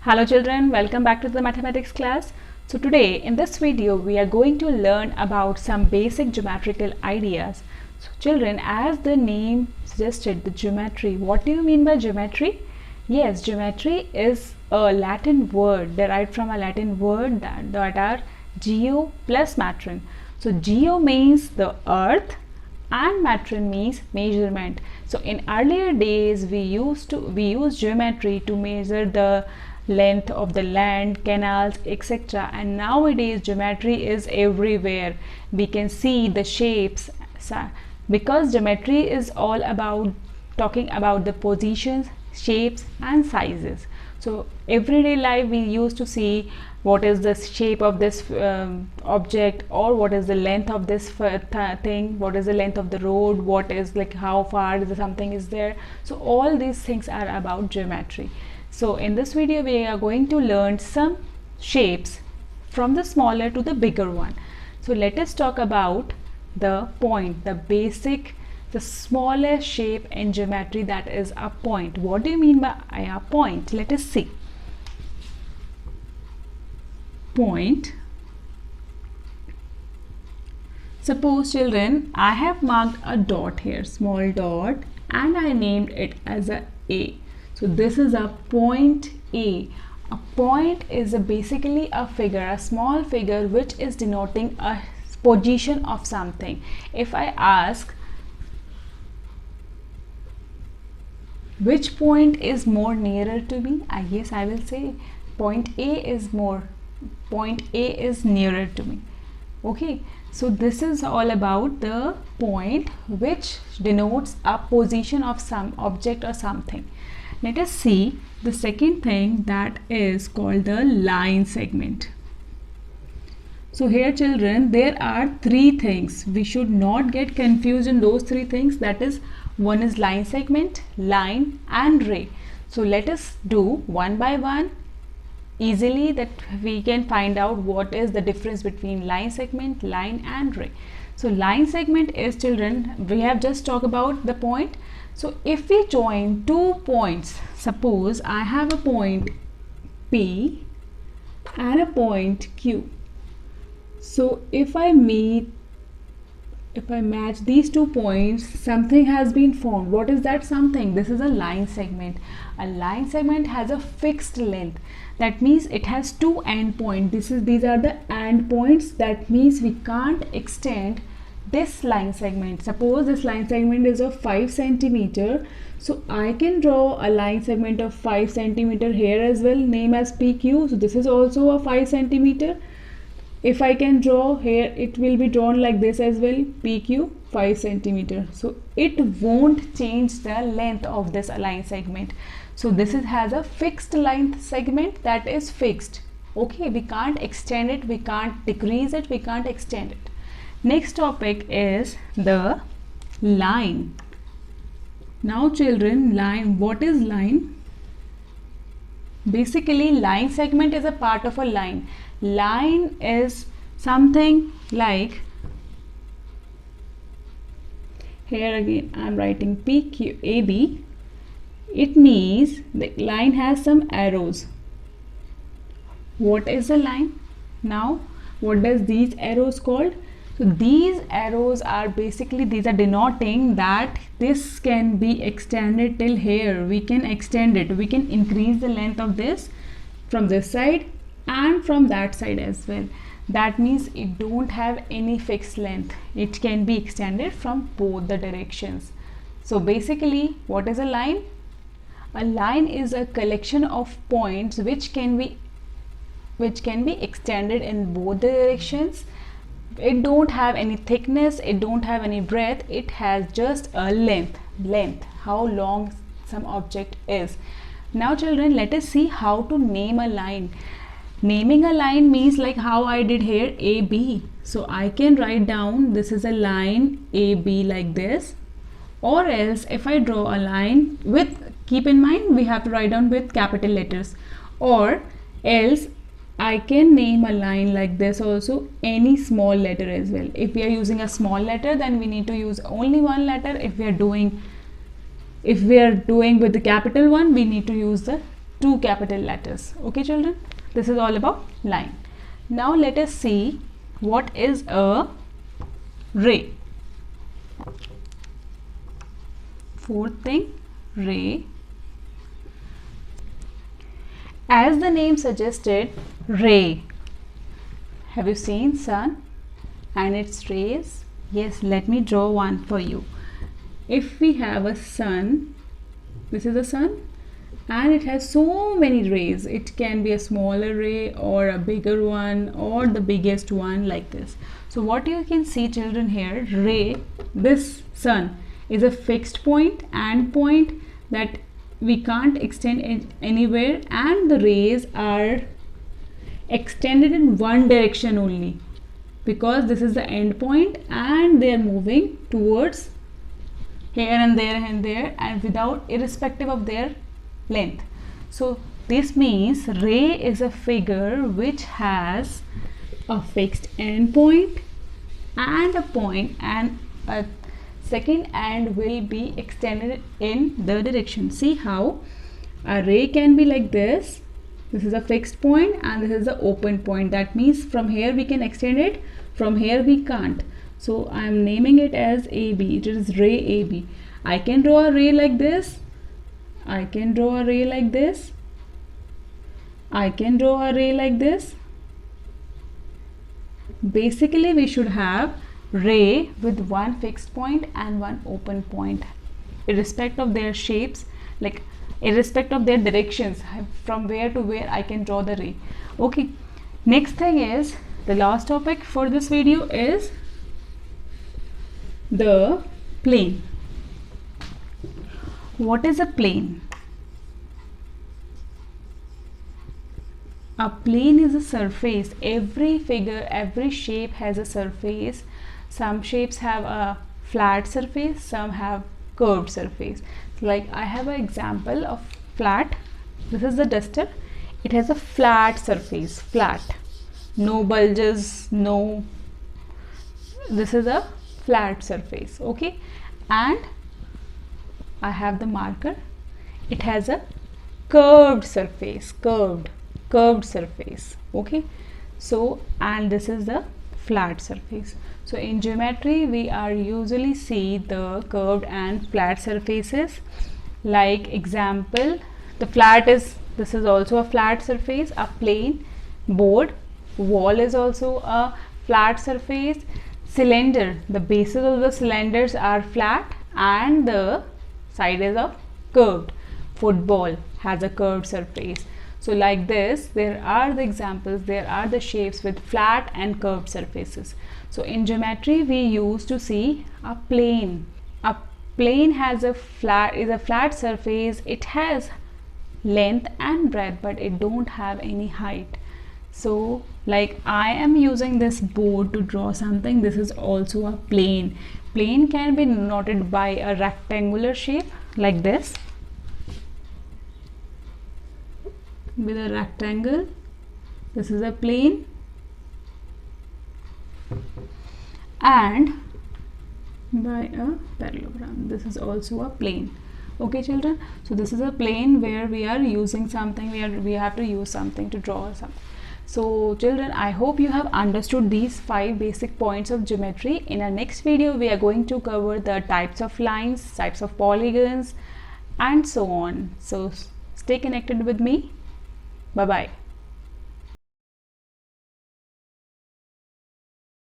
Hello children, welcome back to the mathematics class. So today in this video we are going to learn about some basic geometrical ideas. So children, as the name suggested, the geometry, what do you mean by geometry? Yes, geometry is a Latin word derived from a Latin word that are geo plus matron. So geo means the earth and matron means measurement. So in earlier days we used geometry to measure the length of the land, canals, etc. And nowadays geometry is everywhere. We can see the shapes because geometry is all about talking about the positions, shapes and sizes. So everyday life we used to see what is the shape of this object, or what is the length of this thing, what is the length of the road, what is like how far something is there. So all these things are about geometry. So in this video we are going to learn some shapes from the smaller to the bigger one. So let us talk about the point, the smallest shape in geometry, that is a point. What do you mean by a point? Let us see. Point. Suppose children, I have marked a dot here, small dot, and I named it as A. So this is a point A. A point is basically a figure, a small figure which is denoting a position of something. If I ask which point is more nearer to me, I guess I will say point A is nearer to me. Okay, so this is all about the point which denotes a position of some object or something. Let us see the second thing, that is called the line segment. So here children, there are three things. We should not get confused in those three things. That is, one is line segment, line and ray. So let us do one by one easily, that we can find out what is the difference between line segment, line and ray. So line segment is, children, we have just talked about the point. So if we join two points, suppose I have a point P and a point Q. So if I match these 2 points, something has been formed. What is that something? This is a line segment. A line segment has a fixed length. That means it has two end points. These are the end points. That means we can't extend this line segment. Suppose this line segment is of 5 centimeter. So I can draw a line segment of 5 centimeter here as well, name as PQ. So this is also a 5 centimeter. If I can draw here, it will be drawn like this as well, PQ 5 centimeter. So it won't change the length of this line segment. So this has a fixed line segment, that is fixed. Okay, we can't extend it, we can't decrease it, we can't extend it. Next topic is the line. Now children, line, what is line? Basically line segment is a part of a line. Line is something like, here again I am writing PQAB. It means the line has some arrows. What is a line? Now what does these arrows called? So these arrows are basically, these are denoting that this can be extended till here. We can extend it, we can increase the length of this from this side and from that side as well. That means it don't have any fixed length. It can be extended from both the directions. So basically, what is a line? A line is a collection of points which can be extended in both the directions. It don't have any thickness, it don't have any breadth, it has just a length, how long some object is. Now children, let us see how to name a line. Naming a line means like how I did here, AB. So I can write down this is a line AB like this, or else if I draw a line with, keep in mind we have to write down with capital letters, or else I can name a line like this also, any small letter as well. If we are using a small letter, then we need to use only one letter. If we are doing with the capital one, we need to use the two capital letters. Okay children, this is all about line. Now let us see what is a ray. Fourth thing, ray. As the name suggested, ray. Have you seen sun and its rays? Yes, let me draw one for you. If we have a sun, this is the sun, and it has so many rays. It can be a smaller ray or a bigger one or the biggest one, like this. So what you can see children here, ray, this sun is a fixed point, end point that we can't extend it anywhere, and the rays are extended in one direction only, because this is the end point and they are moving towards here and there and without, irrespective of their length. So this means ray is a figure which has a fixed end point and a point, and a second end will be extended in the direction. See how a ray can be like this. This is a fixed point and this is the open point. That means from here we can extend it, from here we can't. So I am naming it as AB. It is ray AB. I can draw a ray like this. I can draw a ray like this. I can draw a ray like this. Basically we should have ray with one fixed point and one open point, irrespective of their shapes, like irrespective of their directions, from where to where I can draw the ray. Okay, next thing is, the last topic for this video is the plane. What is a plane? A plane is a surface. Every figure, every shape has a surface. Some shapes have a flat surface, some have curved surface. Like I have an example of flat. This is the duster. It has a flat surface, flat, no bulges, no. This is a flat surface. Okay, and I have the marker. It has a curved surface, curved surface. Okay, so, and this is the flat surface. So in geometry we are usually see the curved and flat surfaces. Like example, the flat is, this is also a flat surface, a plane, board, wall is also a flat surface, cylinder, the bases of the cylinders are flat and the side is a curved, football has a curved surface. So like this, there are the examples, there are the shapes with flat and curved surfaces. So in geometry we used to see a plane. A plane has a flat surface. It has length and breadth, but it don't have any height. So like I am using this board to draw something. This is also a plane. Plane can be denoted by a rectangular shape like this, with a rectangle. This is a plane, and by a parallelogram, this is also a plane. Okay children, so this is a plane where we are using something, we have to use something to draw something. So children, I hope you have understood these 5 basic points of geometry. In our next video we are going to cover the types of lines, types of polygons and so on. So stay connected with me. Bye bye.